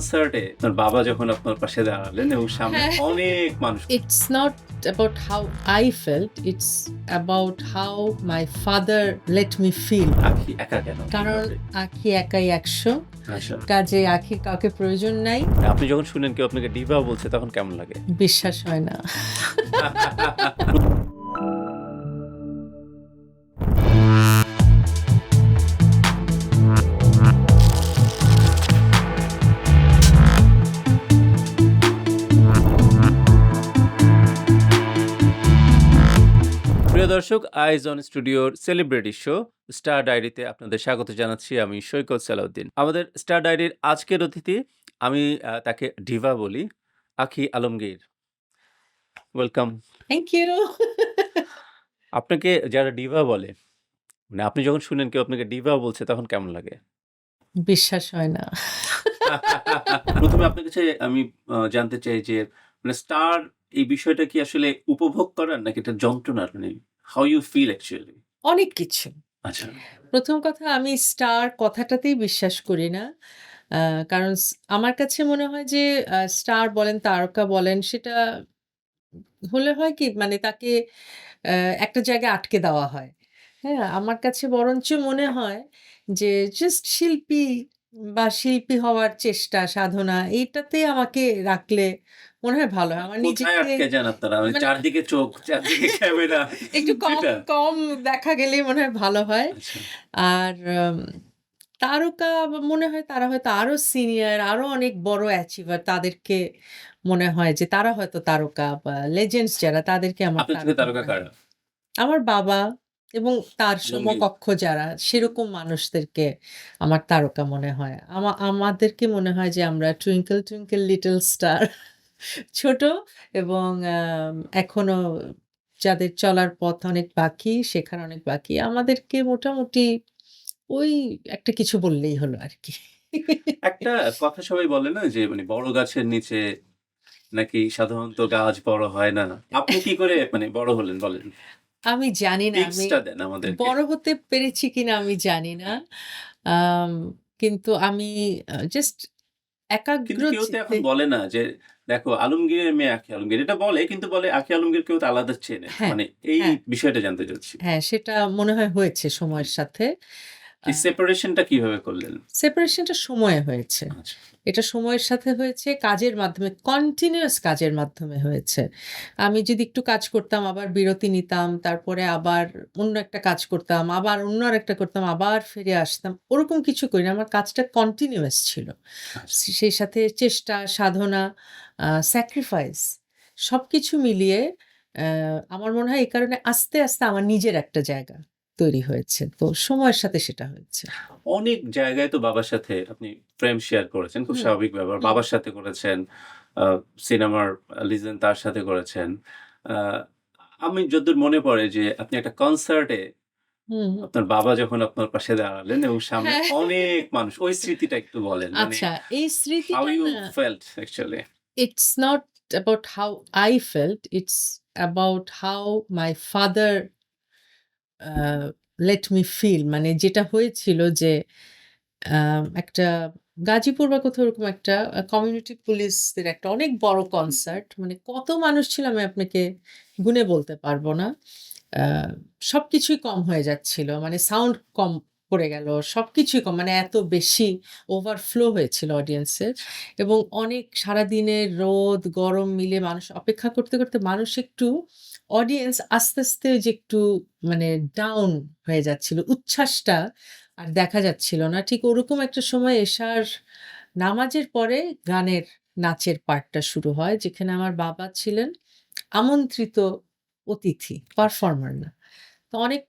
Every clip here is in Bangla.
কনসার্টে আপনার বাবা যখন আপনার পাশে দাঁড়ালেন এবং সামনে হ্যাঁ। অনেক মানুষ। It's not about how I felt, it's about how my father let me feel. আখি একা কেন? কারণ কিভাবে? আঁখি একাই ১০০, আচ্ছা। কাজেই আঁখির কাউকে প্রয়োজন নাই। আপনি যখন শুনেন কেউ আপনাকে ডিভা বলছে তখন কেমন লাগে? বিশ্বাস হয় না। প্রিয় দর্শক, আইজ অন স্টুডিওর সেলিব্রিটি শো স্টার ডায়েরিতে আপনাদের স্বাগত জানাচ্ছি। আমি সৈকত সালাউদ্দিন। আমাদের স্টার ডায়েরির আজকের অতিথি, আমি তাকে ডিভা বলি, আখি আলমগীর। ওয়েলকাম। Thank you. আপনাকে যারা ডিভা বলে, মানে আপনি যখন শুনেন কেউ আপনাকে ডিভা বলছে তখন কেমন লাগে? বিশ্বাস হয় না। প্রথমে আপনার কাছে আমি জানতে চাই যে মানে স্টার এই বিষয়টা কি আসলে উপভোগ করার নাকি এটা যন্ত্রণার? মানে হাউ ইউ ফিল অ্যাকচুয়ালি? অনেক কিছু। আচ্ছা। প্রথম কথা আমি স্টার কথাটাতেই বিশ্বাস করি না। আ কারণ আমার কাছে মনে হয় যে স্টার বলেন, তারকা বলেন সেটা হলে হয় কি মানে তাকে অ্যা একটা জায়গায় আটকে দেওয়া হয়। হ্যাঁ? আমার কাছে বরঞ্চ মনে হয় যে জাস্ট শিল্পী বা শিল্পী হওয়ার চেষ্টা, সাধনা এইটাতে আমাকে রাখলে মনে হয় ভালো হয়। আমার কোথায় নিজেকে আটকে যান আপনারা? মানে মানে চারদিকে চোখ, চারদিকে ক্যামেরা একটু কম, যেটা? কম দেখা গেলেই মনে হয় ভালো হয়। আচ্ছা। আর তারকা মনে হয় তারা হয়তো আরো সিনিয়র, আরো অনেক বড় অ্যাচিভার তাদেরকে মনে হয় যে তারা হয়তো তারকা বা লেজেন্ডস যারা তাদেরকে আমার আপনার চোখে তারকা তারকা মনে কারা? হয়। আমার বাবা এবং তার আলমগীর। সমকক্ষ যারা সেরকম মানুষদেরকে আমার তারকা মনে হয়। আমাদেরকে মনে হয় যে আমরা টুইঙ্কল, টুইঙ্কল লিটল স্টার ছোট এবং এখনো যাদের চলার পথ অনেক বাকি, শেখার অনেক বাকি। আমাদেরকে মোটামুটি ওই একটা কিছু বললেই হলো আরকি। একটা কথা সবাই বলে না যে মানে বড় গাছের নিচে নাকি সাধারণত গাছ বড় হয় না। আপনি কি করে মানে বড় হলেন বলেন? আমি জানি না টিপস আমি টা দেন আমাদেরকে। বড় হতে পেরেছি কিনা আমি জানি না। হ্যাঁ। আম কিন্তু আমি জাস্ট একাগ্র কিন্তু কেউ তো এখন চিত্তে বলে না যে, দেখো আলমগীরের মেয়ে আঁখি আলমগীর। এটা বলে কিন্তু বলে আঁখি আলমগীরকেও তো আলাদা চেনে। হ্যাঁ, মানে এই হ্যাঁ, বিষয়টা জানতে চাচ্ছি। হ্যাঁ, সেটা মনে হয় হয়েছে হুম। সময়ের সাথে। আ এই সেপারেশন টা কিভাবে করলেন? সেপারেশনটা সময়ে হয়েছে। আচ্ছা। এটা সময়ের সাথে হয়েছে, কাজের মাধ্যমে কন্টিনিউয়াস কাজের মাধ্যমে হয়েছে। আমি যদি একটু কাজ করতাম, আবার বিরতি নিতাম, তারপরে আবার অন্য একটা কাজ করতাম, আবার অন্য আরেকটা করতাম, আবার ফিরে আসতাম। ওরকম কিছু করি না। আমার কাজটা কন্টিনিউয়াস ছিল। আচ্ছা। সেই সাথে চেষ্টা, সাধনা, স্যাক্রিফাইস সবকিছু মিলিয়ে আমার মনে হয় এই কারণে আস্তে, আস্তে আমার নিজের একটা জায়গা তৈরি হয়েছে। তো সময়ের সাথে সেটা হয়েছে। অনেক জায়গায় তো বাবার সাথে আপনি ফ্রেম শেয়ার করেছেন। খুব হুম, স্বাভাবিক ব্যাপার। হুম, বাবার সাথে করেছেন, আ সিনেমার লিজেন্ড তার সাথে করেছেন। আ আমি যতদূর মনে পড়ে যে আপনি একটা কনসার্টে হুম। আপনার বাবা যখন আপনার পাশে দাঁড়ালেন এবং সামনে হ্যাঁ। অনেক মানুষ। ওই স্মৃতিটা একটু বলেন। মানে আচ্ছা, এই হাউ স্মৃতিটা ইউ না felt actually? it's not about how I felt, it's about how my father let me feel মানে যেটা হয়েছিল যে একটা গাজীপুর বা কোথাও ওরকম একটা কমিউনিটি পুলিশদের একটা অনেক বড় কনসার্ট। মানে কত মানুষ ছিল আমি আপনাকে গুণে বলতে পারব না। আ সবকিছুই কম হয়ে যাচ্ছিল। মানে সাউন্ড কম পড়ে গেল। সবকিছুই কম। মানে এত বেশি ওভারফ্লো হয়েছিল অডিয়েন্সের এবং অনেক সারাদিনের রোদ, গরম মিলে মানুষ অপেক্ষা করতে, করতে মানুষ একটু অডিয়েন্স আস্তে, আস্তে ওই যে একটু মানে ডাউন হয়ে যাচ্ছিল। উচ্ছ্বাসটা আর দেখা যাচ্ছিল না। ঠিক ওরকম একটা সময় এশার নামাজের পরে গানের, নাচের পার্টটা শুরু হয়। যেখানে আমার বাবা ছিলেন আমন্ত্রিত অতিথি, পারফর্মার না। তো অনেক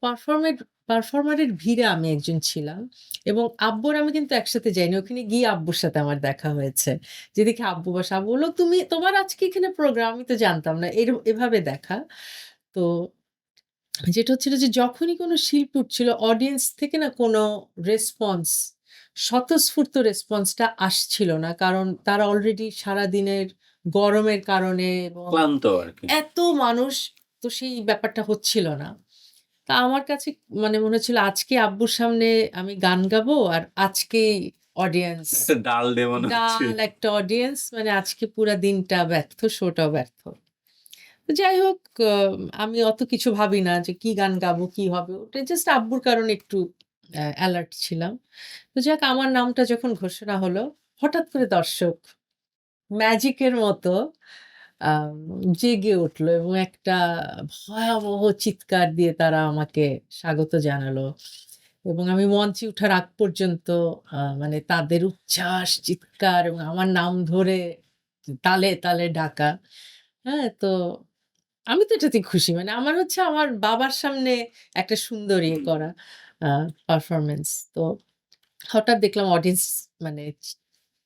পারফর্মারের ভিড়ে আমি একজন ছিলাম এবং আব্বুর আমি কিন্তু একসাথে যাইনি। ওখানে গিয়ে আব্বুর সাথে আমার দেখা হয়েছে। যে দেখি আব্বু বসা। আব্বু বলল, "তুমি তোমার আজকে এখানে প্রোগ্রাম?" আমি তো জানতাম না। এভাবে দেখা। তো যেটা হচ্ছিল যে যখনই কোনো শিল্পী উঠছিল অডিয়েন্স থেকে না কোনো রেসপন্স, স্বতঃস্ফূর্ত রেসপন্সটা আসছিল না। কারণ তারা অলরেডি সারাদিনের গরমের কারণে এবং ক্লান্ত আরকি। এত মানুষ তো সেই ব্যাপারটা হচ্ছিল না। তা আমার কাছে মানে মনে হচ্ছিল আজকে আব্বুর সামনে আমি গান গাবো আর আজকেই অডিয়েন্স, একটা ডাল ডে মনে হচ্ছে। ডাল একটা অডিয়েন্স, মানে আজকে পুরা দিনটা ব্যর্থ, শোটাও ব্যর্থ। তো যাই হোক, আমি অত কিছু ভাবি না যে কি গান গাবো, কি হবে। ওটা জাস্ট আব্বুর কারণে একটু অ্যালার্ট ছিলাম। তো যাক, আমার নামটা যখন ঘোষণা হলো, হঠাৎ করে দর্শক ম্যাজিকের মতো আম জেগে উঠল এবং একটা ভয়াবহ চিৎকার দিয়ে তারা আমাকে স্বাগত জানালো। এবং আমি মঞ্চে ওঠার আগ পর্যন্ত মানে তাদের উচ্ছ্বাস, চিৎকার এবং আমার নাম ধরে তালে, তালে ডাকা। হ্যাঁ? তো আমি তো এটাতে খুশি। মানে আমার হচ্ছে আমার বাবার সামনে একটা সুন্দর ইয়ে করা আ পারফরম্যান্স। তো হঠাৎ দেখলাম অডিয়েন্স মানে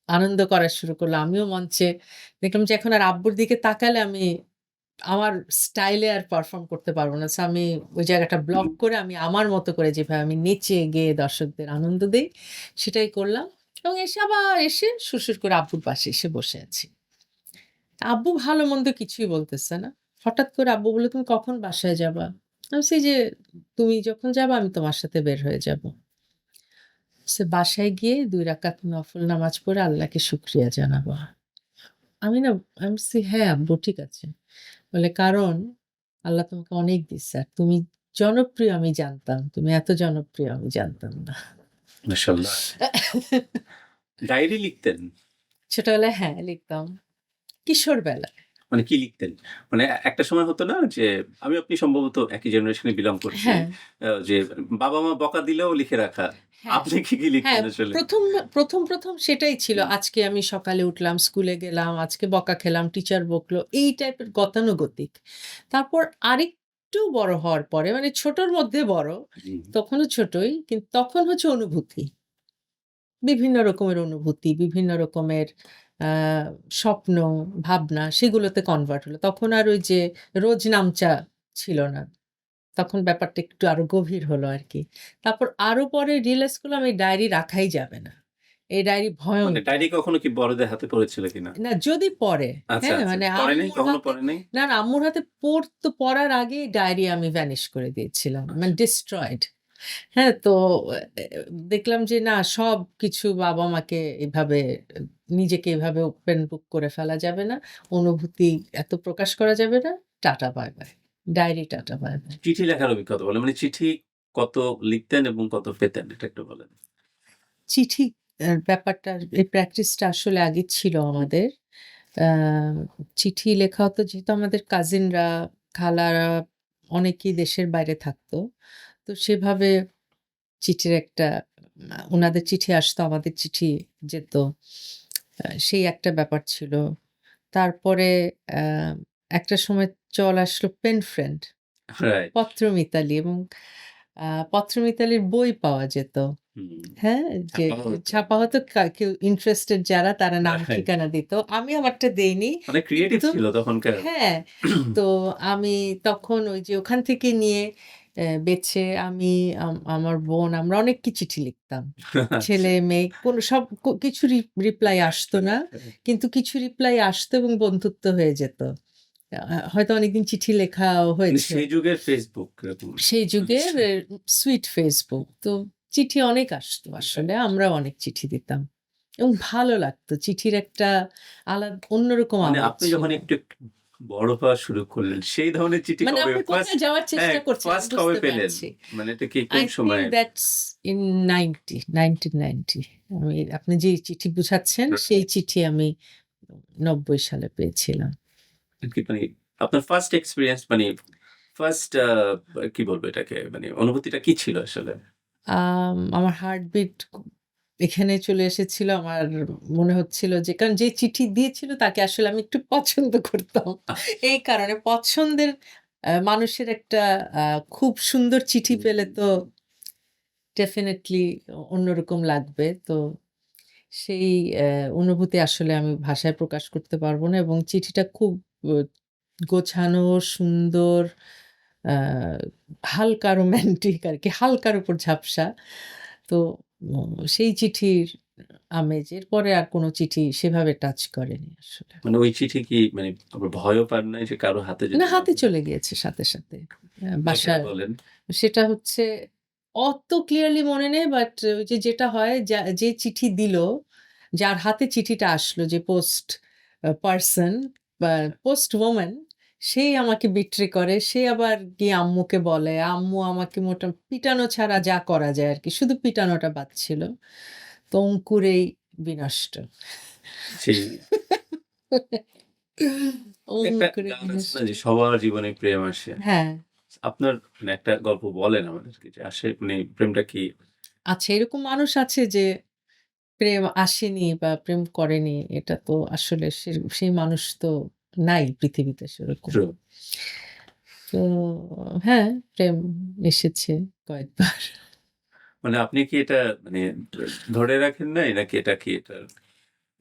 আনন্দ করা শুরু করলো। আমিও মঞ্চে দেখলাম যে এখন আর আব্বুর দিকে তাকালে আমি আমার স্টাইলে আর পারফর্ম করতে পারব না। সো আমি ওই জায়গাটা ব্লক করে আমি আমার মতো করে যেভাবে আমি নেচে গেয়ে দর্শকদের আনন্দ দেই, সেটাই করলাম। এবং এসে আবার এসে সুরসুর করে আব্বুর পাশে এসে বসে আছি। আব্বু ভালো-মন্দ কিছুই বলতেছে না। হঠাৎ করে আব্বু বলল, "তুমি কখন বাসায় যাবা?" আমি বলছি যে, "তুমি যখন যাবা আমি তোমার সাথে বের হয়ে যাব।" সে বাসায় গিয়ে ২ রাকাত নফল নামাজ পড়ে আল্লাহকে শুকরিয়া জানাবো। আমি বলছি, "হ্যাঁ আব্বু, ঠিক আছে।" বলে, "কারণ আল্লাহ তোমাকে অনেক দিছে। আর তুমি জনপ্রিয় আমি জানতাম। তুমি এত জনপ্রিয় আমি জানতাম না।" মাশাআল্লাহ। ডায়েরি লিখতেন? ছোটবেলায় হ্যাঁ, লিখতাম। কিশোর বেলায়। মানে কি লিখতেন? মানে একটা সময় হতো না যে আমি আপনি সম্ভবত একই জেনারেশনে বিলং করছি। হ্যাঁ, যে বাবা-মা বকা দিলেও লিখে রাখা। হ্যাঁ, আপনি কি হ্যাঁ। লিখতেন আসলে? ১ম সেটাই ছিল। হুম, আজকে আমি সকালে উঠলাম, স্কুলে গেলাম, আজকে বকা খেলাম, টিচার বকলো। এই টাইপের গতানুগতিক। তারপর আরেকটু বড় হওয়ার পরে, মানে ছোটর মধ্যে বড়, হুম। তখনও ছোটই। কিন্তু তখন হচ্ছে অনুভূতি। বিভিন্ন রকমের অনুভূতি, বিভিন্ন রকমের আ স্বপ্ন, ভাবনা সেগুলোতে কনভার্ট হলো। তখন আর ওই যে রোজ নামচা ছিল না। তখন ব্যাপারটা একটু আরো গভীর হলো আরকি। তারপর আরো পরে রিয়ালাইজ করলাম এই ডায়েরি রাখাই যাবে না। এই ডায়েরি মানে ভয়ংকর। ডায়েরি কখনো কি বড়দের হাতে পড়েছিল কিনা? না, যদি পড়ে, আচ্ছা, হ্যাঁ? আচ্ছা। মানে পড়ে নাই? আম্মুর কখনো হাতে, পড়ে নাই? না, না, আম্মুর হাতে পড়ার আগেই ডায়েরি আমি ভ্যানিশ করে দিয়েছিলাম। মানে আচ্ছা। ডিস্ট্রয়েড। হ্যাঁ? তো দেখলাম যে না, সবকিছু বাবা-মাকে এভাবে নিজেকে এভাবে ওপেন বুক করে ফেলা যাবে না। অনুভূতি এত প্রকাশ করা যাবে না। Tata bye bye. Diary tata bye bye. চিঠি লেখার অভিজ্ঞতা বলেন। মানে চিঠি কত লিখতেন এবং কত পেতেন এটা একটু বলেন? চিঠি ব্যাপারটা, এই প্র্যাকটিসটা আসলে আগে ছিল আমাদের। আ চিঠি লেখা হতো যেহেতু আমাদের কাজিনরা, খালারা অনেকেই দেশের বাইরে থাকতো। তো সেভাবে চিঠির একটা উনাদের চিঠি আসতো, আমাদের চিঠি যেত। সেই একটা ব্যাপার ছিল। তারপরে আ একটা সময় চল আসলো পেন ফ্রেন্ড, রাইট। পত্র-মিতালি, এবং পত্র-মিতালির বই পাওয়া যেত। হুম। হ্যাঁ? যে ছাপাও হতো। ছাপা হতো, কেউ ইন্টারেস্টেড যারা তারা নাম রাইট। ঠিকানা দিত। আমি আমারটা দেইনি। অনেক ক্রিয়েটিভ কিন্তু ছিল তখনকার। হ্যাঁ, তো আমি তখন ওই যে ওখান থেকে নিয়ে বেছে আমি, আমার বোন, আমরা অনেককে চিঠি লিখতাম। আচ্ছা। ছেলে-মেয়ে কোন সব কিছু রিপ্লাই আসতো না। Right, right. কিন্তু কিছু রিপ্লাই আসতো এবং বন্ধুত্ব হয়ে যেত। হয়তো অনেকদিন চিঠি লেখাও মানে হয়েছে। সেই যুগের ফেসবুক এরকম। সেই যুগের আচ্ছা। Sweet Facebook. তো চিঠি অনেক আসতো আসলে। আমরাও অনেক চিঠি দিতাম। এবং ভালো লাগতো। চিঠির একটা অন্যরকম মানে আমেজ আপনি ছিল। যখন একটু বড় হওয়া শুরু করলেন, সেই ধরনের চিঠি মানে কবে আপনি ফার্স্ট কোথায় যাওয়ার হ্যাঁ, চেষ্টা করছেন আমি ফার্স্ট কবে বুঝতে পেলেন? পারছি। মানে এটা কি কোন I think সময়ে? that's in 1990। আপনি যে চিঠি বুঝাচ্ছেন সেই চিঠি আমি ৯০ সালে পেয়েছিলাম। কি মানে আপনার ফার্স্ট এক্সপেরিয়েন্স মানে ফার্স্ট কি বলবো এটাকে? মানে অনুভূতিটা কি ছিল আসলে? আমার হার্টবিট এখানে চলে এসেছিল। আমার মনে হচ্ছিল যে, কারণ যে চিঠি দিয়েছিল তাকে আসলে আমি একটু পছন্দ করতাম। এই কারণে পছন্দের মানুষের একটা আ খুব সুন্দর চিঠি হুম, পেলে তো ডেফিনিটলি অন্যরকম লাগবে। তো সেই অনুভূতি আসলে আমি ভাষায় প্রকাশ করতে পারব না, এবং চিঠিটা খুব অ গোছানো, সুন্দর, আ হালকা রোমান্টিক আরকি। হালকার উপর ঝাপসা। তো সেই চিঠির আমেজ। এরপরে আর কোন চিঠি সেভাবে টাচ করেনি আসলে। মানে ওই চিঠি কি মানে আপনার ভয়ও পান নাই যে কারো হাতে না, যদি না হাতে পড়ে? চলে গিয়েছে সাথে, সাথে। সেটা বাসার বলেন। সেটা হচ্ছে অত ক্লিয়ারলি মনে নেই, বাট ওই যে যেটা হয় যে চিঠি দিল, যার হাতে চিঠিটা আসলো, যে পোস্ট পারসন বা আচ্ছা। পোস্ট ওম্যান, সেই আমাকে বিট্রে করে। সে আবার গিয়ে আম্মুকে বলে। আম্মু আমাকে পিটানো ছাড়া যা করা যায় আরকি। শুধু পিটানোটা বাদ ছিল। তো অঙ্কুরেই বিনষ্ট। সেই একটা অঙ্কুরে গান আছে না বিনষ্ট। যে সবার জীবনে প্রেম আসে। হ্যাঁ। আপনার মানে একটা গল্প বলেন আমাদেরকে যে আসে মানে প্রেমটা কি? আচ্ছা, এরকম মানুষ আছে যে প্রেম আসেনি বা প্রেম করেনি। এটা তো আসলে সেই মানুষ তো নাই পৃথিবীতে সেরকম। ট্রু। তো হ্যাঁ, প্রেম এসেছে কয়েকবার। মানে আপনি কি এটা মানে ধরে রাখেন নাই নাকি এটা কি এটা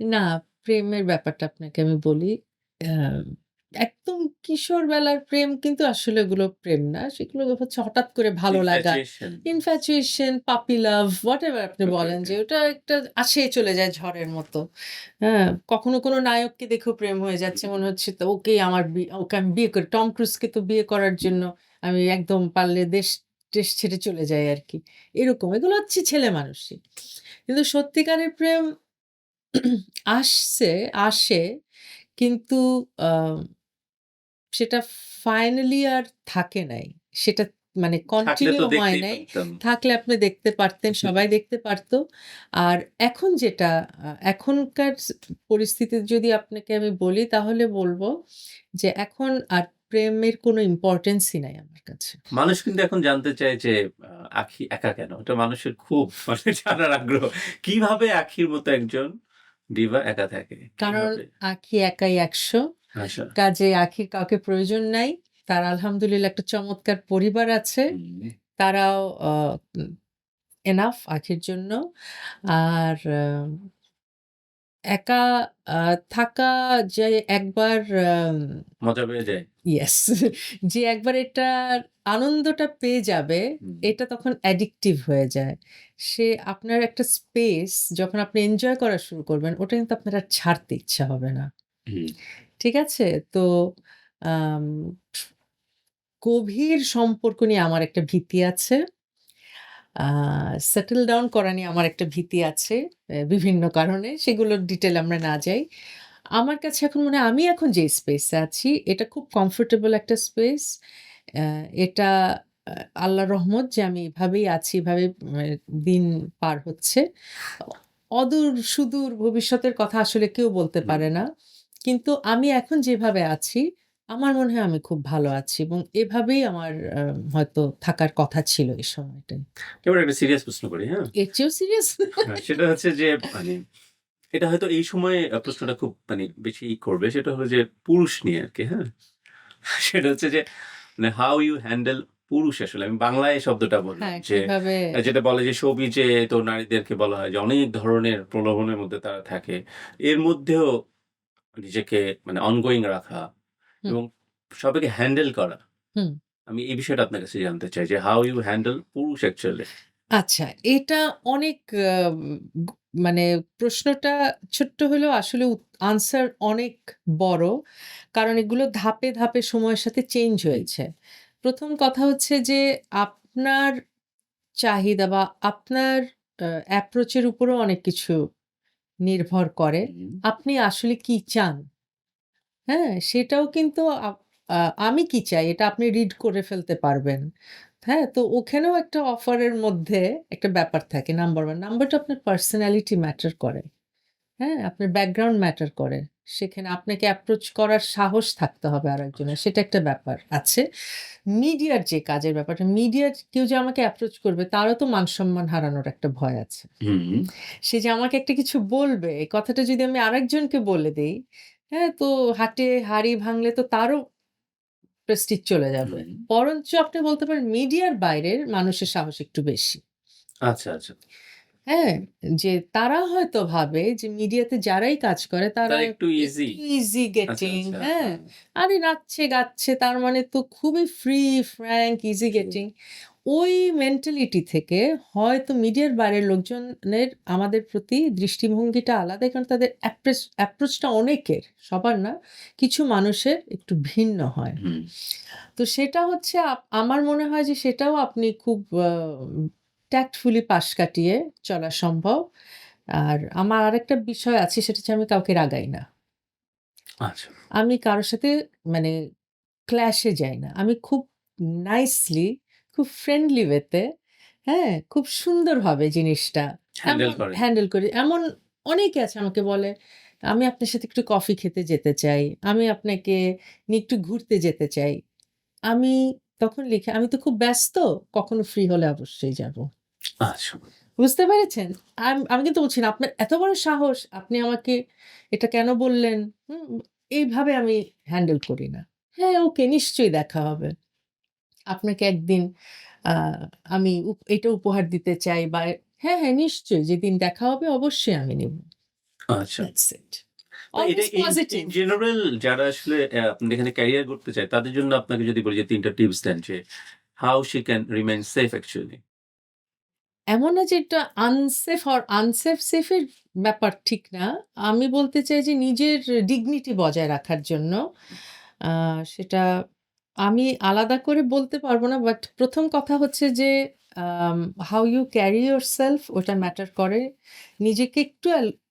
না, প্রেমের ব্যাপারটা আপনাকে আমি বলি। আ একদম কিশোর বেলার প্রেম কিন্তু আসলে ওগুলো প্রেম না। সেগুলো হচ্ছে হঠাৎ করে ভালো লাগা। ইনফ্যাচুয়েশন? ইনফ্যাচুয়েশন, পাপি লাভ, হোয়াটএভার আপনি ওকে, বলেন, ওকে। যে ওটা একটা আসেই চলে যায় ঝড়ের মতো। হ্যাঁ? কখনো কোনো নায়ককে দেখেও প্রেম হয়ে যাচ্ছে। মনে হচ্ছে তো ওকে আমি বিয়ে করি। টম ক্রুজকে তো বিয়ে করার জন্য আমি একদম পারলে টেশ ছেড়ে চলে যাই আরকি। এরকম। এগুলো হচ্ছে ছেলে মানুষই। কিন্তু সত্যিকারের প্রেম আসছে, আসে, কিন্তু আ সেটা ফাইনালি আর থাকে নাই। সেটা মানে থাকলে তো কন্টিনিউ হয় দেখতেই নাই। পারতাম। থাকলে আপনি দেখতে পারতেন, সবাই দেখতে পারত। আর এখন যেটা এখনকার পরিস্থিতিতে যদি আপনাকে আমি বলি, তাহলে বলব যে এখন আর প্রেমের কোনো ইম্পোর্টেন্সই নাই আমার কাছে। মানুষ কিন্তু এখন জানতে চায় যে আ আখি একা কেন? এটা মানুষের খুব মানে জানার আগ্রহ। কিভাবে আখির মতো একজন ডিভা একা থাকে? কারণ কিভাবে? আঁখি একাই ১০০, আচ্ছা। কাজেই আঁখির কাউকে প্রয়োজন নাই। তার আলহামদুলিল্লাহ একটা চমৎকার পরিবার আছে। হুম। তারাও আ উম এনাফ আঁখির জন্য। আর একা আ থাকা, যে একবার মজা পেয়ে যায়? ইয়েস, যে একবার এটার আনন্দটা পেয়ে যাবে, হুম। এটা তখন অ্যাডিকটিভ হয়ে যায়। সে আপনার একটা স্পেস যখন আপনি এনজয় করা শুরু করবেন, ওটা কিন্তু আপনার আর ছাড়তে ইচ্ছা হবে না। হুম। ঠিক আছে? তো আম গভীর সম্পর্ক নিয়ে আমার একটা ভীতি আছে। আ সেটল ডাউন করা নিয়ে আমার একটা ভীতি আছে। বিভিন্ন কারণে। সেগুলোর ডিটেইল আমরা না যাই। আমার কাছে এখন মনে হয় আমি এখন যে স্পেসে আছি, এটা খুব কমফোর্টেবল একটা স্পেস। অ্যা এটা আ আল্লাহর রহমত যে আমি এভাবেই আছি, এভাবে দিন পার হচ্ছে। অ অদূর সুদূর ভবিষ্যতের কথা আসলে কেউ বলতে হুম। পারে না। কিন্তু আমি এখন যেভাবে আছি, আমার মনে হয় আমি খুব ভালো আছি, এবং এভাবেই আমার হয়তো থাকার কথা ছিল এই সময়টায়। এবার একটা সিরিয়াস প্রশ্ন করি, হ্যাঁ? এর চেয়েও সিরিয়াস? হ্যাঁ, সেটা হচ্ছে যে মানে এটা হয়তো এই সময়ে প্রশ্নটা খুব মানে বেশি করবে। সেটা হলো যে পুরুষ নিয়ে আরকি, হ্যাঁ? সেটা হচ্ছে যে মানে হাউ ইউ হ্যান্ডেল পুরুষ আসলে। আমি বাংলায় শব্দটা বললাম হ্যাঁ, যে কিভাবে যেটা বলে যে শোবিজে তো নারীদেরকে বলা হয় যে অনেক ধরনের প্রলোভনের মধ্যে তারা থাকে। এর মধ্যেও নিজেকে মানে অনগোয়িং রাখা হুম, এবং সবাইকে হ্যান্ডেল করা। হুম। আমি এই বিষয়টা আপনার কাছে জানতে চাই যে হাউ ইউ হ্যান্ডেল পুরুষ অ্যাকচুয়ালি? আচ্ছা, এটা অনেক গ মানে প্রশ্নটা ছোট্ট হলেও আসলে আনসার অনেক বড়। কারণ এগুলো ধাপে, ধাপে সময়ের সাথে চেঞ্জ হয়েছে। ১ম কথা হচ্ছে যে আপনার চাহিদা বা আপনার অ্যাপ্রোচ এর উপরেও অনেক কিছু নির্ভর করে। হুম, আপনি আসলে কি চান? হ্যাঁ? সেটাও কিন্তু আ আমি কি চাই এটা আপনি রিড করে ফেলতে পারবেন। হ্যাঁ? তো ওখানেও একটা অফারের মধ্যে একটা ব্যাপার থাকে, নাম্বার 1। নাম্বার 2, আপনার পার্সোনালিটি ম্যাটার করে। হ্যাঁ? আপনার ব্যাকগ্রাউন্ড ম্যাটার করে। সেখানে আপনাকে অ্যাপ্রোচ করার সাহস থাকতে হবে আরেকজনের। সেটা একটা ব্যাপার আছে। মিডিয়ার যে কাজের ব্যাপারটা, মিডিয়ার কেউ যে আমাকে অ্যাপ্রোচ করবে তারও তো মান-সম্মান হারানোর একটা ভয় আছে। হুম, সে যে আমাকে একটা কিছু বলবে, এই কথাটা যদি আমি আরেকজনকে বলে দেই, হ্যাঁ? তো হাঁড়ি ভাঙলে তো তারও প্রেস্টিজ চলে যাবে। হুম। বরঞ্চ আপনি বলতে পারেন মিডিয়ার বাইরের মানুষের সাহস একটু বেশি। আচ্ছা, আচ্ছা। হ্যাঁ? যে তারা হয়তো ভাবে যে মিডিয়াতে যারাই কাজ করে তারা তারা একটু ইজি। একটু ইজি আচ্ছা, গেটিং, আচ্ছা। হ্যাঁ? হ্যাঁ, আরে নাচছে, গাচ্ছে তার মানে তো খুবই free, frank, easy true. Getting. ওই মেন্টালিটি থেকে হয়তো মিডিয়ার বাইরের লোকজনের আমাদের প্রতি দৃষ্টিভঙ্গিটা আলাদা। কারণ তাদের অ্যাপ্রোচটা অনেকের, সবার না, কিছু মানুষের একটু ভিন্ন হয়। হুম, তো সেটা হচ্ছে আমার মনে হয় যে সেটাও আপনি খুব ট্যাক্টফুলি পাশ কাটিয়ে চলা সম্ভব। আর আমার আরেকটা বিষয় আছে সেটা হচ্ছে আমি কাউকে রাগাই না। আচ্ছা। আমি কারো সাথে মানে ক্ল্যাশে যাই না। আমি খুব নাইসলি, খুব ফ্রেন্ডলি ওয়েতে, হ্যাঁ? খুব সুন্দরভাবে জিনিসটা হ্যান্ডেল এমন করেন। হ্যান্ডেল করি। এমন অনেকে আছে আমাকে বলে, "আমি আপনার সাথে একটু কফি খেতে যেতে চাই। আমি আপনাকে নিয়ে একটু ঘুরতে যেতে চাই।" আমি তখন লিখি, "আমি তো খুব ব্যস্ত। কখনো ফ্রি হলে অবশ্যই যাব।" আচ্ছা। বুঝতে পেরেছেন? আমি কিন্তু বলছি না, আপনার এত বড় সাহস! আপনি আমাকে এটা কেন বললেন? হুম? এইভাবে আমি হ্যান্ডেল করি না। হ্যাঁ, ওকে নিশ্চয়ই দেখা হবে। আপনাকে একদিন আ আমি এটা উপহার দিতে চাই বা হ্যাঁ, হ্যাঁ নিশ্চয়ই যেদিন দেখা হবে অবশ্যই আমি নিব। আচ্ছা। That's it. তো এটা always in positive. In general যারা আসলে আপনার এখানে ক্যারিয়ার করতে চায় তাদের জন্য আপনাকে যদি বলি যে ৩ টা টিপস দেন যে how she can remain safe actually? এমন না যে এটা আনসেফ অর আনসেফ সেফ এর ব্যাপার ঠিক না। আমি বলতে চাই যে নিজের ডিগনিটি বজায় রাখার জন্য আ সেটা আমি আলাদা করে বলতে পারব না। বাট ১ম কথা হচ্ছে যে আম হাউ ইউ ক্যারি ইয়োরসেলফ ওটা ম্যাটার করে। নিজেকে একটু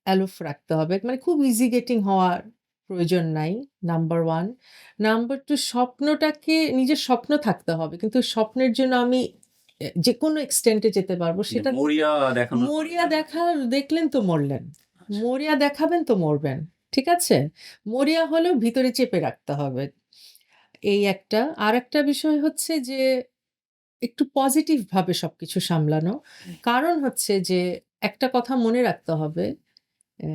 অ্যালুফ রাখতে হবে। মানে খুব ইজি গেটিং হওয়ার প্রয়োজন নাই, নাম্বার 1। নাম্বার 2 স্বপ্নটাকে নিজের স্বপ্ন থাকতে হবে। কিন্তু স্বপ্নের জন্য আমি যেকোনো এক্সটেন্ট এ যেতে পারবো মানে সেটা মরিয়া দেখানোর মরিয়া প্রয়োজন নেই। দেখলেন তো মরলেন। আচ্ছা। মরিয়া দেখাবেন তো মরবেন। ঠিক আছে? মরিয়া হলেও ভিতরে চেপে রাখতে হবে। এই একটা। আরেকটা বিষয় হচ্ছে যে একটু পজিটিভ ভাবে সবকিছু সামলানো। হুম, কারণ হচ্ছে যে একটা কথা মনে রাখতে হবে, অ্যা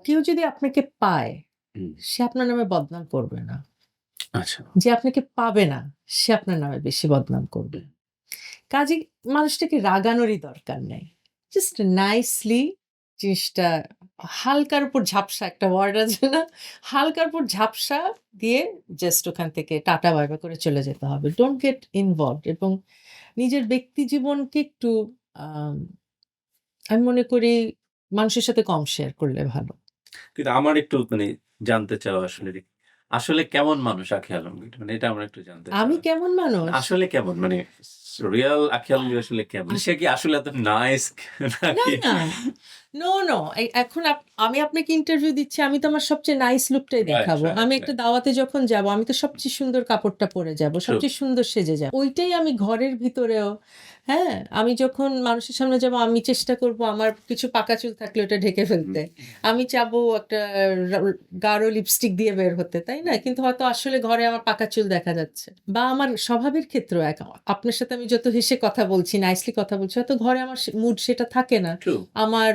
কেউ যদি আপনাকে পায়, হুম। সে আপনার নামে বদনাম করবে না। আচ্ছা। যে আপনাকে পাবে না, সে আপনার নামে বেশি বদনাম করবে। হুম, কাজেই মানুষটাকে রাগানোরই দরকার নেই। জাস্ট নাইসলি জিনিসটা হালকার উপর ঝাপসা একটা ওয়ার্ড আছে না? হালকার উপর ঝাপসা দিয়ে জাস্ট ওখান থেকে টাটা বাই বাই করে চলে যেতে হবে। ডোন্ট গেট ইনভলভড এবং নিজের ব্যক্তি জীবনকে একটু আম আমি মনে করি মানুষের সাথে কম শেয়ার করলে ভালো। কিন্তু আমার একটু মানে জানতে চাওয়া আসলে আসলে কেমন মানুষ আঁখি আলমগীর? মানে এটা আমার একটু জানতে আমি চাওয়া। কেমন মানে মানুষ? আসলে কেমন? মানে রিয়াল আঁখি আলমগীর আসলে কেমন? আ সে কি আসলে এত নাইস না, নাকি? না। No, no. এখন আমি আপনাকে ইন্টারভিউ দিচ্ছি। আমি তো আমার সবচেয়ে নাইস লুকটাই রাইট, দেখাবো। রাইট, আমি একটা রাইট। দাওয়াতে যখন যাবো, আমি তো সবচেয়ে সুন্দর কাপড়টা পরে যাবো। ট্রু। সবচেয়ে সুন্দর সেজে যাবো। ওইটাই আমি ঘরের ভিতরেও, হ্যাঁ? আমি যখন মানুষের সামনে যাবো, আমি চেষ্টা করবো আমার কিছু পাকা চুল থাকলে ওটা ঢেকে হুম, ফেলতে। আমি চাবো একটা রা গাঢ় লিপস্টিক দিয়ে বের হতে, তাই না? হুম, কিন্তু হয়তো আসলে ঘরে আমার পাকা চুল দেখা যাচ্ছে। বা আমার স্বভাবের ক্ষেত্রেও এক। আপনার সাথে আমি যত হেসে কথা বলছি, নাইসলি কথা বলছি, হয়তো ঘরে আমার মুড সেটা থাকে না। ট্রু। আমার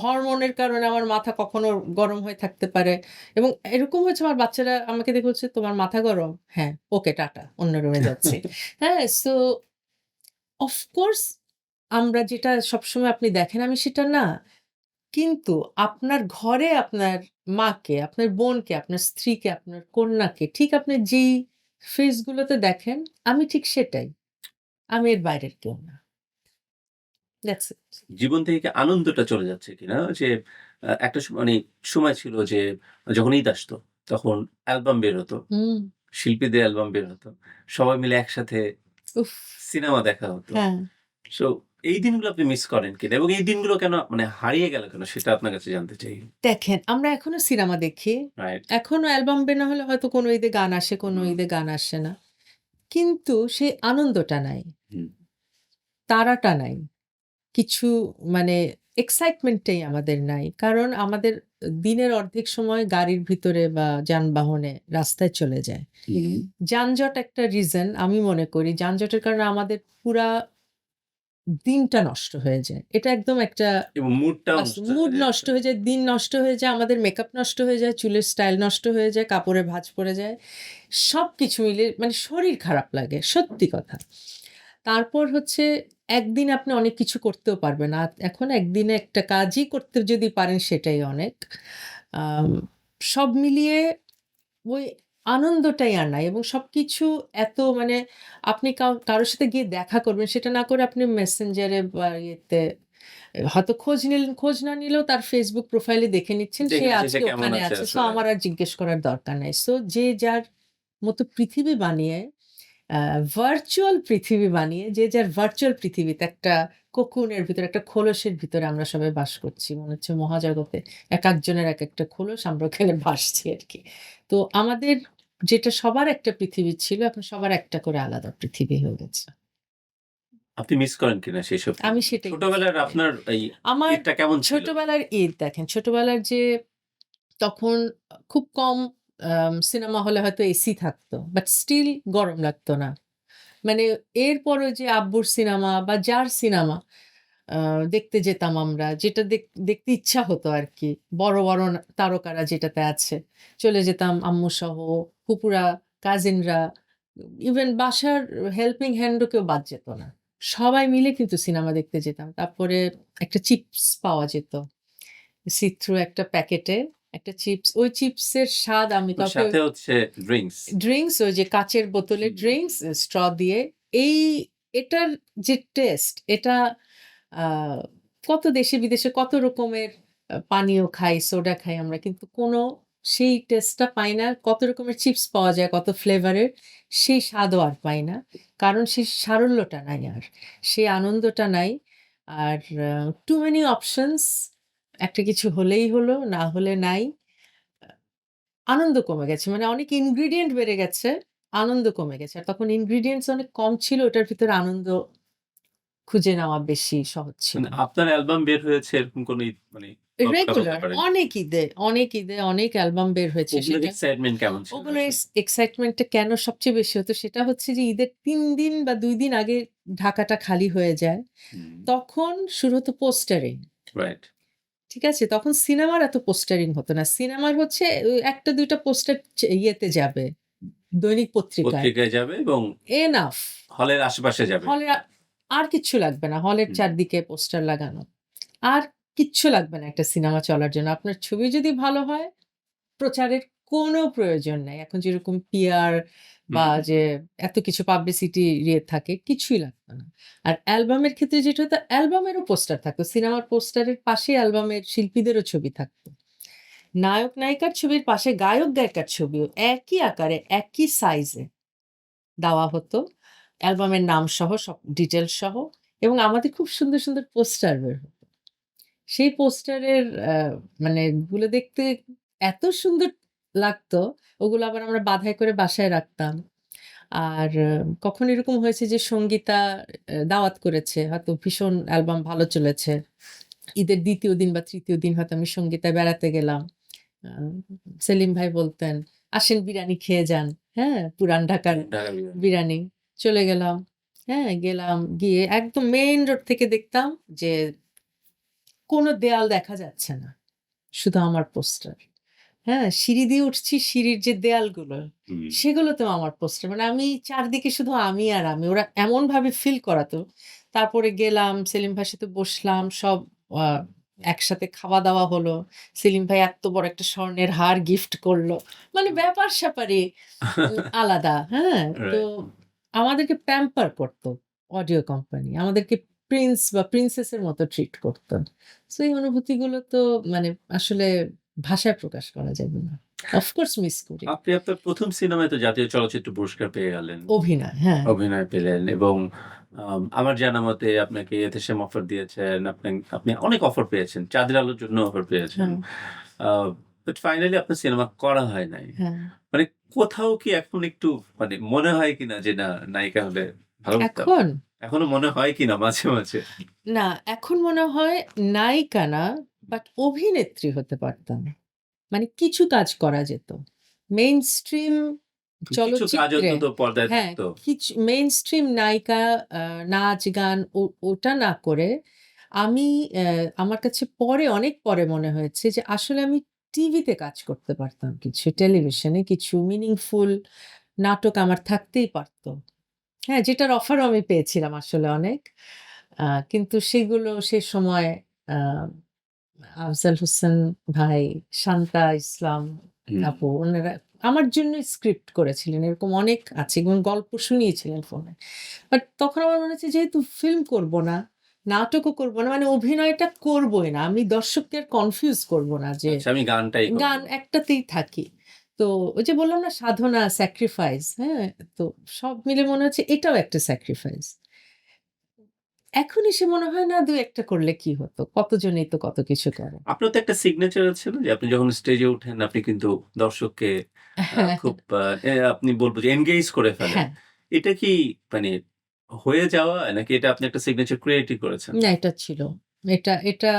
হরমোনের কারণে আমার মাথা কখনো গরম হয়ে থাকতে পারে এবং এরকম হয়েছে আমার বাচ্চারা আমাকে দেখে বলছে, "তোমার মাথা গরম?" "হ্যাঁ, ওকে টাটা। অন্য রুমে যাচ্ছি।" হ্যাঁ? সো অফ কোর্স আমরা যেটা সবসময় আপনি দেখেন আমি সেটা না। কিন্তু আপনার ঘরে আপনার মাকে, আপনার বোনকে, আপনার স্ত্রীকে, আপনার কন্যাকে ঠিক আপনি যেই ফেস গুলোতে দেখেন, আমি ঠিক সেটাই। আমি এর বাইরের কেউ না। That's it. জীবন থেকে কি আনন্দটা চলে যাচ্ছে কিনা? যে একটা মানে সময় ছিল যে যখন ঈদ আসতো তখন অ্যালবাম বের হতো। হুম, শিল্পীদের অ্যালবাম বের হতো। সবাই মিলে একসাথে উফ! সিনেমা দেখা হতো। হ্যাঁ। সো এই দিনগুলো আপনি মিস করেন কিনা? এবং এই দিনগুলো কেন মানে হারিয়ে গেল কেন? সেটা আপনার কাছে জানতে চাই। দেখেন, আমরা এখনো সিনেমা দেখি। রাইট? এখনো অ্যালবাম বের না হলে হয়তো কোনো ঈদে গান আসে, কোনো হুম, ঈদে গান আসে না। কিন্তু সেই আনন্দটা নাই, হুম, তাড়াটা নাই। কিছু মানে এক্সাইটমেন্ট টাই আমাদের নাই। কারণ আমাদের দিনের অর্ধেক সময় গাড়ির ভিতরে বা যানবাহনে রাস্তায় চলে যায়। হুম। যানজট একটা রিজন আমি মনে করি। যানজটের কারণে আমাদের পুরা দিনটা নষ্ট হয়ে যায়। এটা একদম একটা এবং মুডটাও নষ্ট মুড হয়ে যায় নষ্ট একটা। হয়ে যায়, দিন নষ্ট হয়ে যায়, আমাদের মেকআপ নষ্ট হয়ে যায়, চুলের স্টাইল নষ্ট হয়ে যায়, কাপড়ে ভাঁজ পড়ে যায়। সবকিছু মিলিয়ে মানে শরীর খারাপ লাগে, সত্যি কথা। তারপর হচ্ছে একদিন আপনি অনেক কিছু করতেও পারবেন। আর এখন একদিনে একটা কাজই করতে যদি পারেন সেটাই অনেক। আম সব মিলিয়ে ওই আনন্দটাই আর নাই এবং সবকিছু এত মানে আপনি কারো সাথে গিয়ে দেখা করবেন সেটা না করে আপনি মেসেঞ্জারে বা ইয়েতে হয়তো খোঁজ নিলেন, খোঁজ না নিলেও তার Facebook প্রোফাইলে দেখে নিচ্ছেন সে দেখে নিচ্ছে সে আজকে কেমন ওখানে আছে আছে। সো আসলে। আমার আর জিজ্ঞেস করার দরকার নাই। সো যে যার মতো পৃথিবী বানিয়ে ভার্চুয়াল পৃথিবী বানিয়ে যে যার ভার্চুয়াল পৃথিবীতে একটা কোকুনের ভিতরে একটা খোলসের ভিতরে আমরা সবাই বাস করছি। মনে হচ্ছে মহাজগতে একেকজনের একেকটা খোলস আমরা ওখানে ভাসছি আরকি। তো আমাদের যেটা সবার একটা পৃথিবী ছিল এখন সবার একটা করে আলাদা পৃথিবী হয়ে গেছে। আপনি মিস করেন কিনা সেসব? আমি সেটাই মিস ছোটবেলার করি। আপনার এই আমার ঈদটা কেমন ছিল? ছোটবেলার ঈদ দেখেন, ছোটবেলার যে তখন খুব কম সিনেমা হলে হয়তো এসি থাকতো। বাট স্টিল গরম লাগতো না। মানে এরপরে যে আব্বুর সিনেমা বা যার সিনেমা আ দেখতে যেতাম আমরা। যেটা দেখতে ইচ্ছা হতো আরকি। বড়, বড় তারকারা যেটাতে আছে। চলে যেতাম আম্মুসহ, ফুপুরা, কাজিনরা, ইভেন বাসার হেল্পিং হ্যান্ড ও কেউ বাদ যেত না। সবাই মিলে কিন্তু সিনেমা দেখতে যেতাম। তারপরে একটা চিপস পাওয়া যেত। সি-থ্রু একটা প্যাকেটে একটা চিপস। ওই চিপসের স্বাদ আমি ওর কাউকে সাথে হচ্ছে ড্রিংকস। ড্রিংকস ওই যে কাঁচের বোতলের হুম। ড্রিংকস স্ট্র দিয়ে এই এটার যে টেস্ট এটা আ কত দেশে বিদেশে কত রকমের পানীয় খাই, সোডা খাই আমরা। কিন্তু কোনো সেই টেস্টটা পাই না। কত রকমের চিপস পাওয়া যায়, কত ফ্লেভারের সেই স্বাদও আর পাই না। কারণ সেই সারল্যটা নাই আর। সেই আনন্দটা নাই। আর টু মেনি অপশনস একটা কিছু হলেই হলো, না হলে নাই। আনন্দ কমে গেছে। মানে অনেক ইনগ্রিডিয়েন্ট বেড়ে গেছে, আনন্দ কমে গেছে। আর তখন ইনগ্রিডিয়েন্টস অনেক কম ছিল, ওটার ভিতরে আনন্দ খুঁজে নেওয়া বেশি সহজ ছিল। মানে আপনার অ্যালবাম বের হয়েছে এরকম কোন ঈদ মানে ঘটনা বলতে রেগুলার পারেন? অনেক ঈদে অনেক অ্যালবাম বের হয়েছে ওগুলোর সেটা। এক্সাইটমেন্ট কেমন ছিল ওগুলো আসলে? এক্সাইটমেন্টটা কেন সবচেয়ে বেশি হতো সেটা হচ্ছে যে ঈদের ৩ দিন বা ২ দিন আগে ঢাকাটা খালি হয়ে যায়। হুম, তখন শুরু হতো পোস্টারিং। রাইট। ঠিক আছে? তখন সিনেমার এত পোস্টারিং হতো না। সিনেমার হচ্ছে ১ টা ২ টা পোস্টার ইয়েতে যাবে, দৈনিক পত্রিকায়। পত্রিকায় যাবে এবং এনাফ। হলের আশেপাশে যাবে। হলে আর কিচ্ছু লাগবে না। হলের হুম, চারদিকে পোস্টার লাগানো। আর কিচ্ছু লাগবে না একটা সিনেমা চলার জন্য। আপনার ছবি যদি ভালো হয়, প্রচারের কোনো প্রয়োজন নাই। এখন যেরকম পিআর বা হুম, যে এত কিছু পাবলিসিটি ইয়ে থাকে, কিছুই লাগতো না। আর অ্যালবামের ক্ষেত্রে যেটা হতো, অ্যালবামেরও পোস্টার থাকতো। সিনেমার পোস্টারের পাশেই অ্যালবামের শিল্পীদেরও ছবি থাকতো। নায়ক-নায়িকার ছবির পাশে গায়ক-গায়িকার ছবিও একই আকারে, একই সাইজে দেওয়া হতো। অ্যালবামের নাম সহ সব ডিটেইলস সহ এবং আমাদের খুব সুন্দর, সুন্দর পোস্টার বের হতো। সেই পোস্টারের মানে গুলো দেখতে এত সুন্দর লাগতো, ওগুলো আবার আমরা বাঁধাই করে বাসায় রাখতাম। আর কখনো এরকম হয়েছে যে সঙ্গীতা দাওয়াত করেছে, হয়তো ভীষণ অ্যালবাম ভালো চলেছে। ঈদের ২য় দিন বা ৩য় দিন হয়তো আমি সঙ্গীতায় বেড়াতে গেলাম। আ সেলিম ভাই বলতেন, "আসেন বিরানি খেয়ে যান।" হ্যাঁ? পুরান ঢাকার ঢাকা বিরিয়ানি। বিরানি। চলে গেলাম। হ্যাঁ? গেলাম, গিয়ে একদম মেইন রোড থেকে দেখতাম যে কোন দেয়াল দেখা যাচ্ছে না। শুধু আমার পোস্টার। হ্যাঁ? সিঁড়ি দিয়ে উঠছি, সিঁড়ির যে দেয়ালগুলো, হুম, সেগুলোতেও আমার পোস্টার। মানে আমি চারদিকে শুধু আমি আর আমি। ওরা এমনভাবে ফিল করাতো। তারপরে গেলাম, সেলিম ভাইয়ের সাথে বসলাম, সব আ একসাথে খাওয়া-দাওয়া হলো। সেলিম ভাই এত্ত বড় একটা স্বর্ণের হার গিফট করলো। মানে ব্যাপার-স্যাপারই আলাদা। হ্যাঁ? তো রাইট। আমাদেরকে প্যাম্পার করত অডিও কোম্পানি। আমাদেরকে প্রিন্স বা প্রিন্সেস এর মতো ট্রিট করত। সো এই অনুভূতিগুলো তো মানে আসলে ভাষায় প্রকাশ করা যাবে না। অফ কোর্স মিস করি। আপনি আপনার ১ম সিনেমায় তো জাতীয় চলচ্চিত্র পুরস্কার পেয়ে গেলেন। অভিনয়, হ্যাঁ, অভিনয় পেলেন এবং আমার জানা মতে আপনাকে এতেশেম অফার দিয়েছেন। আপনি অনেক অফার পেয়েছেন। চাঁদের আলোর জন্য অফার পেয়েছেন। হ্যাঁ, আ বাট ফাইনালি আপনার সিনেমা করা হয় নাই। হ্যাঁ। মানে কোথাও কি এখন একটু মানে মনে হয় কিনা যে না নায়িকা হলে ভালো করতাম? এখন এখনো মনে হয় কিনা মাঝে, মাঝে? না, এখন মনে হয় নায়িকা না, বাট অভিনেত্রী হতে পারতাম। মানে কিছু কাজ করা যেত। মেইনস্ট্রিম কিছু কাজ চলচ্চিত্রে অন্তত পর্দায় হ্যাঁ, থাকতো। মেইনস্ট্রিম নায়িকা নাচ, গান ওটা না করে আমি আমার কাছে পরে অনেক পরে মনে হয়েছে যে আসলে আমি টিভিতে কাজ করতে পারতাম কিছু। টেলিভিশনে কিছু মিনিংফুল নাটক আমার থাকতেই পারত। হ্যাঁ, যেটার অফারও আমি পেয়েছিলাম আসলে অনেক। কিন্তু সেগুলো সে সময় আ আফজাল হোসেন ভাই, শান্তা ইসলাম হুম। আপু উনারা আমার জন্যই স্ক্রিপ্ট করেছিলেন। এরকম অনেক আছে এবং গল্প শুনিয়েছিলেন ফোনে। বাট তখন আমার মনে হচ্ছে যেহেতু ফিল্ম করব না, নাটকও করব না, মানে অভিনয়টা করবই না। আমি দর্শককে আর কনফিউজ করব না যে আচ্ছা আমি গানটাই করব। গান একটাতেই থাকি। তো ওই যে বললাম না সাধনা, স্যাক্রিফাইস, হ্যাঁ? তো সব মিলে মনে হচ্ছে এটাও একটা স্যাক্রিফাইস। এখন এসে মনে হয় না ২-১ টা করলে কি হতো? কতজনেই তো কত কিছু করে। আপনার তো একটা সিগনেচার আছে না যে আপনি যখন স্টেজে উঠেন আপনি কিন্তু দর্শককে হ্যাঁ, খুব আপনি বলব যে এনগেজ করে ফেলেন। হ্যাঁ। এটা কি মানে হয়ে যাওয়া নাকি এটা আপনি একটা সিগনেচার ক্রিয়েটই করেছেন? না এটা ছিল। এটা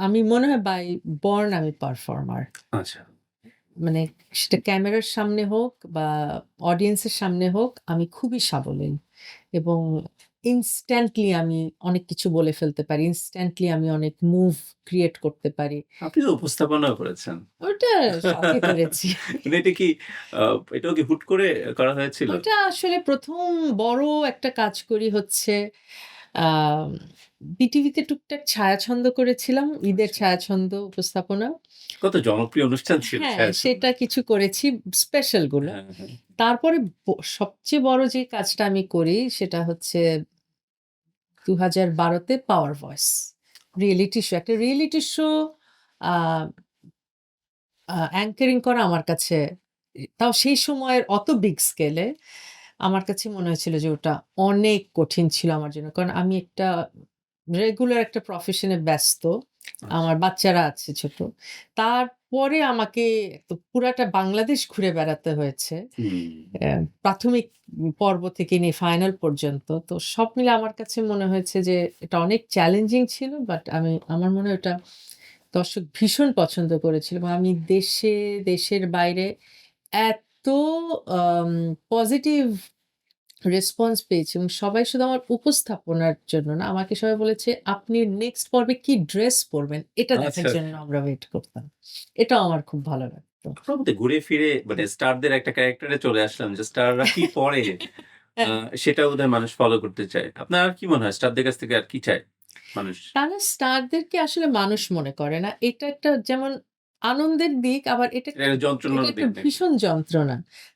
আমি মনে হয় বাই বর্ন আমি পারফর্মার। আচ্ছা। মানে সেটা ক্যামেরার সামনে হোক বা অডিয়েন্সের সামনে হোক আমি খুবই সাবলীল এবং ইনস্ট্যান্টলি আমি অনেক কিছু বলে ফেলতে পারি। ইনস্ট্যান্টলি আমি অনেক মুভ ক্রিয়েট করতে পারি। আপনি তো উপস্থাপনাও করেছেন। ওটা শখে করেছি। মানে এটা কি আ এটাও কি হুট করে করা হয়েছিল? ওটা আসলে ১ম বড় একটা কাজ করি হচ্ছে আম বিটিভিতে টুকটাক ছায়াছন্দ করেছিলাম। ঈদের আচ্ছা। ছায়াছন্দ উপস্থাপনা। কত জনপ্রিয় অনুষ্ঠান ছিল হ্যাঁ, ছায়াছবি। সেটা কিছু করেছি স্পেশাল গুলো। হ্যাঁ, হ্যাঁ। তারপরে সবচেয়ে বড় যে কাজটা আমি করি সেটা হচ্ছে ২০১২ তে 'পাওয়ার ভয়েস' রিয়েলিটি শো। একটা রিয়েলিটি শো আ অ্যাঙ্কারিং করা আমার কাছে তাও সেই সময়ের অত বিগ স্কেলে আমার কাছে মনে হয়েছিল যে ওটা অনেক কঠিন ছিল আমার জন্য। কারণ আমি একটা রেগুলার একটা প্রফেশন এ ব্যস্ত। আচ্ছা। আমার বাচ্চারা আছে ছোট। তারপরে আমাকে তো পুরাটা বাংলাদেশ ঘুরে বেড়াতে হয়েছে। হুম। প্রাথমিক পর্ব থেকে নিয়ে ফাইনাল পর্যন্ত। তো সব মিলে আমার কাছে মনে হয়েছে যে এটা অনেক চ্যালেঞ্জিং ছিল। বাট আমার মনে হয় ওটা দর্শক ভীষণ পছন্দ করেছিল এবং আমি দেশে, দেশের বাইরে এত আম পজিটিভ রেসপন্স পেয়েছি এবং সবাই শুধু আমার উপস্থাপনার জন্য না, আমাকে সবাই বলেছে, "আপনি নেক্সট পর্বে কি ড্রেস পরবেন?" এটা দেখার আচ্ছা, জন্য আচ্ছা। আমরা ওয়েট করতাম। এটাও আমার খুব ভালো লাগতো। আপনার মধ্যে ঘুরে ফিরে মানে স্টারদের একটা ক্যারাক্টারে চলে আসলাম যে স্টাররা কি পড়ে আ সেটা বোধহয় মানুষ ফলো করতে চায়। আপনার আর কি মনে হয় স্টারদের কাছ থেকে আর কি চায় মানুষ? তারা স্টারদেরকে আসলে মানুষ মনে করে না। এটা একটা যেমন আনন্দের দিক আবার এটা এটা যন্ত্রণার একটা দিক নাকি? ভীষণ যন্ত্রণা।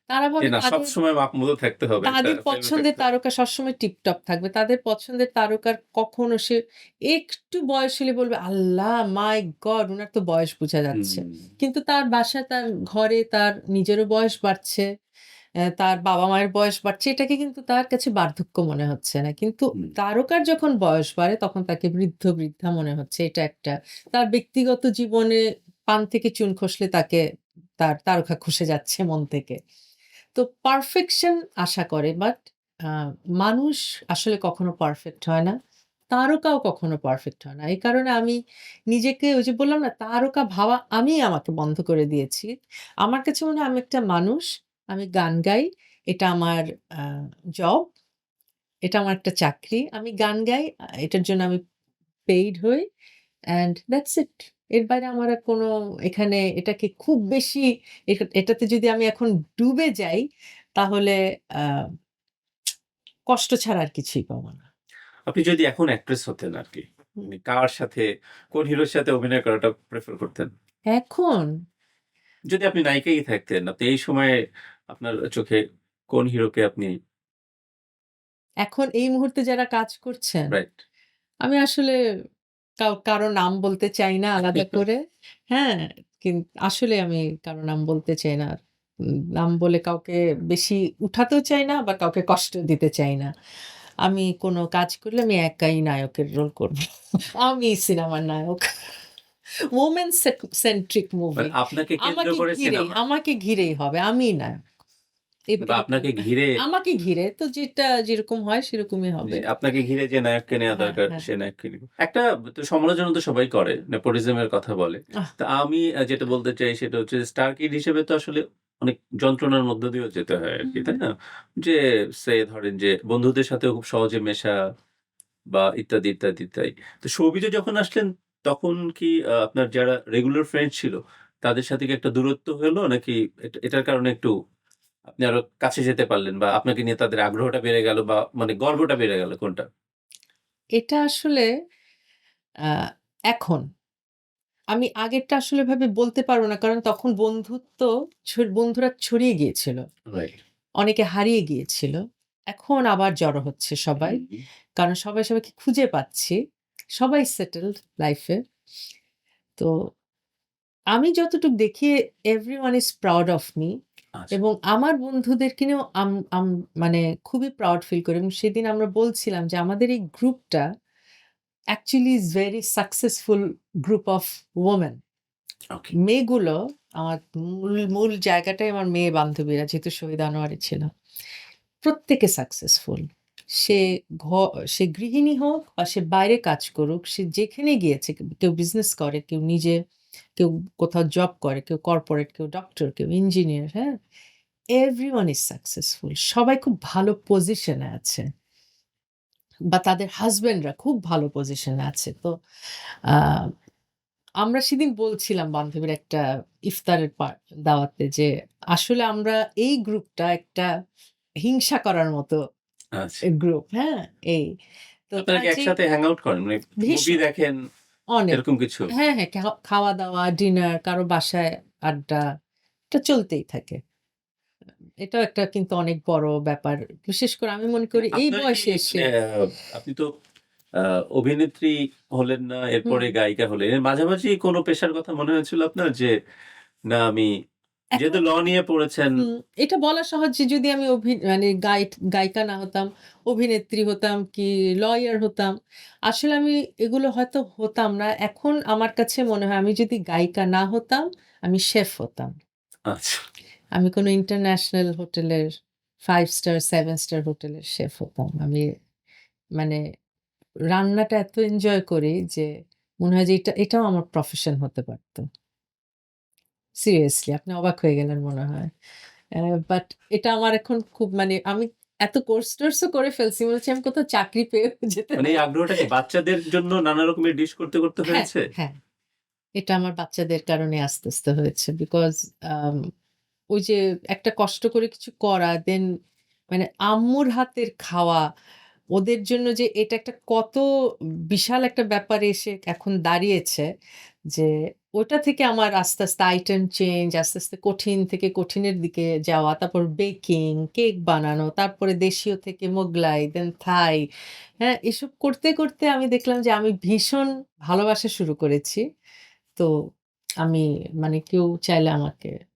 তারা যে ভাবে না তাদের সবসময় মাপমুলো থাকতে হবে, একটা তাদের ফ্রেমে পছন্দের থাকতে হবে। তারকা সবসময় টিপটপ থাকবে। তাদের পছন্দের তারকার কখনো সে একটু বয়স হলে বলবে, "আল্লাহ! মাই গড! উনার তো বয়স বোঝা যাচ্ছে।" হুম, কিন্তু তার বাসায় তার ঘরে তার নিজেরও বয়স বাড়ছে, তার বাবা-মায়ের বয়স বাড়ছে। এটাকে কিন্তু তার কাছে বার্ধক্য মনে হচ্ছে না। কিন্তু হুম, তারকার যখন বয়স বাড়ে তখন তাকে বৃদ্ধ-বৃদ্ধা মনে হচ্ছে। এটা একটা। তার ব্যক্তিগত জীবনে পান থেকে চুন খসলে তাকে তার তারকা খসে যাচ্ছে মন থেকে। তো পারফেকশন আশা করে বাট আ মানুষ আসলে কখনো পারফেক্ট হয় না। তারকাও কখনো পারফেক্ট হয় না। এই কারণে আমি নিজেকে ওই যে বললাম না তারকা ভাবা আমিই আমাকে বন্ধ করে দিয়েছি। আমার কাছে মনে হয় আমি একটা মানুষ, আমি গান গাই। এটা আমার আ জব, এটা আমার একটা চাকরি। আমি গান গাই। এটার জন্য আমি পেইড হই অ্যান্ড দ্যাটস ইট। এর বাইরে আমার আর কোনো এখানে এটাকে খুব বেশি এটাতে যদি আমি এখন ডুবে যাই তাহলে আ কষ্ট ছাড়া আর কিছুই পাবো না। আপনি যদি এখন অ্যাক্ট্রেস হতেন আরকি, হুম। মানে কার সাথে কোন হিরোর সাথে অভিনয় করাটা প্রেফার করতেন? এখন, যদি আপনি নায়িকাই থাকতেন, আপনি এই সময়ে আপনার চোখে কোন হিরোকে আপনি এখন এই মুহূর্তে যারা কাজ করছেন, রাইট। আমি আসলে কারো নাম বলতে চাই না আলাদা করে। হ্যাঁ? আসলে আমি কারো নাম বলতে চাই না। নাম বলে কাউকে বেশি উঠাতেও চাই না, আবার কাউকে কষ্ট দিতে চাই না। আমি কোনো কাজ করলে আমি একাই নায়কের রোল করব। আমি সিনেমার নায়ক। Women centric movie. মানে আপনাকে কেন্দ্র করে সিনেমা আমাকে ঘিরেই হবে। আমিই নায়ক। বা এরকম আপনাকে ঘিরে আমাকে ঘিরে তো যেটা যেরকম হয় সেরকমই জি, হবে। আপনাকে ঘিরে যে নায়ককে নেয়া হ্যাঁ, দরকার হ্যাঁ। সে নায়ককে নিব। একটা তো সমালোচনা তো সবাই করে, নেপোটিজম এর কথা বলে। আহ তো আমি যেটা বলতে চাই সেটা হচ্ছে স্টার কিড হিসেবে তো আসলে অনেক যন্ত্রণার মধ্য দিয়েও যেতে হয় আরকি, হুম। তাই না? যে ধরেন যে বন্ধুদের সাথেও খুব সহজে মেশা বা ইত্যাদি, ইত্যাদি, ইত্যাদি। তো শোবিজে যখন আসলেন তখন কি আপনার যারা রেগুলার ফ্রেন্ড ছিল তাদের সাথে কি একটা দূরত্ব হলো নাকি এটার কারণে একটু আপনি আরো কাছে যেতে পারলেন বা আপনাকে নিয়ে তাদের আগ্রহটা বেড়ে গেল বা মানে গর্বটা বেড়ে গেল কোনটা? এটা আসলে আ এখন। আমি আগেরটা আসলে এভাবে বলতে পারব না। কারণ তখন বন্ধুত্ব বন্ধুরা ছড়িয়ে গিয়েছিল। রাইট। অনেকে হারিয়ে গিয়েছিল। এখন আবার জড়ো হচ্ছে সবাই। হুম, হুম। কারণ সবাই সবাইকে খুঁজে পাচ্ছি। সবাই সেটেলড লাইফ এ। তো আমি যতটুক দেখি everyone is proud of me. আচ্ছা। এবং আমার বন্ধুদেরকে নিয়েও আম আম মানে খুবই প্রাউড ফিল করি এবং সেদিন আমরা বলছিলাম যে আমাদের এই গ্রুপটা actually is very successful group of women. Okay. মেয়েগুলো আমার মূল জায়গাটাই আমার মেয়ে বান্ধবীরা যেহেতু শহীদ আনোয়ারে ছিল। প্রত্যেকে সাকসেসফুল। সে ঘ সে গৃহিণী হোক বা সে বাইরে কাজ করুক, সে যেখানে গিয়েছে কেউ বিজনেস করে, কেউ কোথাও জব করে, কেউ কর্পোরেট, কেউ ডক্টর, কেউ ইঞ্জিনিয়ার, হ্যাঁ? Everyone is successful. সবাই খুব ভালো পজিশনে আছে বা তাদের হাসব্যান্ডরা খুব ভালো পজিশনে আছে। তো আ আমরা সেদিন বলছিলাম বান্ধবীর একটা ইফতারের দাওয়াতে যে আসলে আমরা এই গ্রুপটা একটা হিংসা করার মতো আচ্ছা। গ্রুপ, হ্যাঁ? এই। তো আপনারা কি কাজেই একসাথে হ্যাং আউট করেন? মানে মুভি ভীষণ দেখেন অনেক। এরকম কিছু? হ্যাঁ, হ্যাঁ, খাওয়া-দাওয়া, ডিনার, কারো বাসায় আড্ডা, এটা চলতেই থাকে। এটাও একটা কিন্তু অনেক বড় ব্যাপার। বিশেষ করে আমি মনে মানে করি এই আপনার কি বয়সে এসে মানে আপনি তো আ অভিনেত্রী হলেন না, হুম, এরপরে গায়িকা হলেন। এর মাঝামাঝি কোনো পেশার কথা মনে হয়েছিল আপনার যে, না আমি যেহেতু এখন ল নিয়ে পড়েছেন হুম, এটা বলা সহজ যে যদি আমি মানে গায়িকা না হতাম, অভিনেত্রী হতাম কি লয়ার হতাম। আসলে আমি এগুলো হয়তো হতাম না। এখন আমার কাছে মনে হয় আমি যদি গায়িকা না হতাম, আমি শেফ হতাম। আচ্ছা। আমি কোনো ইন্টারন্যাশনাল হোটেলের 5 স্টার, 7 স্টার হোটেলের শেফ হতাম। আমি মানে রান্নাটা এত এনজয় করি যে মনে হয় যে এটাও আমার প্রফেশন হতে পারত। সিরিয়াসলি আপনি অবাক হয়ে গেলেন মনে হয়। অ্যা বাট এটা আমার এখন খুব মানে আমি এত কোর্স-টোর্সও করে ফেলছি। মনে হচ্ছে আমি কোথাও চাকরি পেয়ে যেতে মানে এই পারি। আগ্রহটা কি বাচ্চাদের জন্য নানা রকমের ডিশ করতে হ্যাঁ, হয়েছে? হ্যাঁ। এটা আমার বাচ্চাদের কারণে আস্তে হয়েছে। বিকজ আম ওই যে একটা কষ্ট করে কিছু করা দেন মানে আম্মুর হাতের খাওয়া ওদের জন্য যে এটা একটা কত বিশাল একটা ব্যাপার এসে এখন দাঁড়িয়েছে যে ওটা থেকে আমার আস্তে আইটেম চেঞ্জ আস্তে কঠিন থেকে কঠিনের দিকে যাওয়া তারপর বেকিং কেক বানানো তারপরে দেশীয় থেকে মোগলাই দেন থাই হ্যাঁ এসব করতে আমি দেখলাম যে আমি ভীষণ ভালোবাসা শুরু করেছি তো আমি মানে কেউ চাইলে আমাকে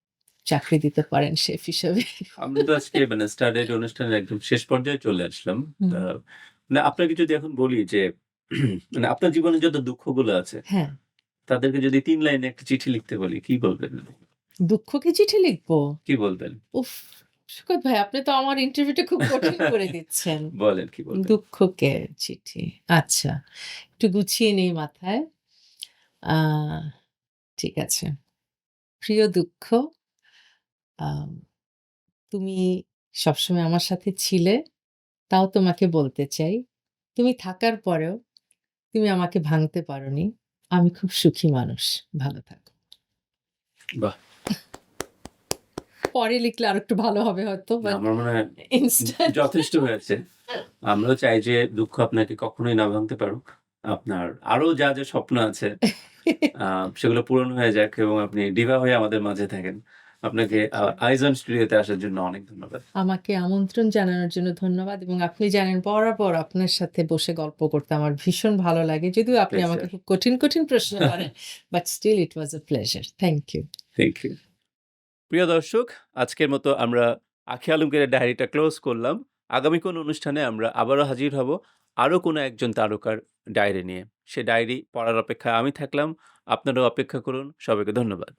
চাকরি দিতে পারেন শেফ হিসেবে। আমরা তো আজকে মানে স্টাডেড অনুষ্ঠানের একদম শেষ পর্যায়ে চলে আসলাম। হুম। আ মানে আপনাকে যদি এখন বলি যে মানে আপনার জীবনে যত দুঃখগুলো আছে, হ্যাঁ, তাদেরকে যদি ৩ লাইনে একটা চিঠি লিখতে বলি, কি বলবেন? দুঃখকে চিঠি লিখবো? কি বলবেন? উফ! শওকত ভাই আপনি তো আমার ইন্টারভিউটা খুব কঠিন করে দিচ্ছেন। বলেন কি বলবেন? দুঃখকে চিঠি। আচ্ছা, একটু গুছিয়ে নেই মাথায়। আ ঠিক আছে। প্রিয় দুঃখ, আম তুমি সবসময় আমার সাথে ছিলে, তাও তোমাকে বলতে চাই, তুমি থাকার পরেও তুমি আমাকে ভাঙতে পারোনি। আমি খুব সুখী মানুষ। ভালো থাকো। বাহ! পরে লিখলে আরেকটু ভালো হবে হয়তো না বাট আমার মনে হয় ইনস্ট্যান্ট যথেষ্ট হয়েছে। আমরাও চাই যে দুঃখ আপনাকে কখনোই না ভাঙতে পারুক। আপনার আরো যা স্বপ্ন আছে আ সেগুলো পূরণ হয়ে যাক এবং আপনি ডিভা হয়ে আমাদের মাঝে থাকেন। আপনাকে থ্যাংক ইউ। আইজন স্টুডিওতে আসার জন্য অনেক ধন্যবাদ। আমাকে আমন্ত্রণ জানানোর জন্য ধন্যবাদ এবং আপনি জানেন বরাবর আপনার সাথে বসে গল্প করতে আমার ভীষণ ভালো লাগে। যদিও আপনি আমাকে প্লেজার। খুব কঠিন প্রশ্ন করেন। But still it was a pleasure. Thank you. Thank you. প্রিয় দর্শক, আজকের মতো আমরা আঁখি আলমগীরের ডায়েরিটা ক্লোজ করলাম। আগামী কোনো অনুষ্ঠানে আমরা আবারও হাজির হব আরো কোনো একজন তারকার ডায়েরি নিয়ে। সে ডায়েরি পড়ার অপেক্ষায় আমি থাকলাম। আপনারাও অপেক্ষা করুন। সবাইকে ধন্যবাদ।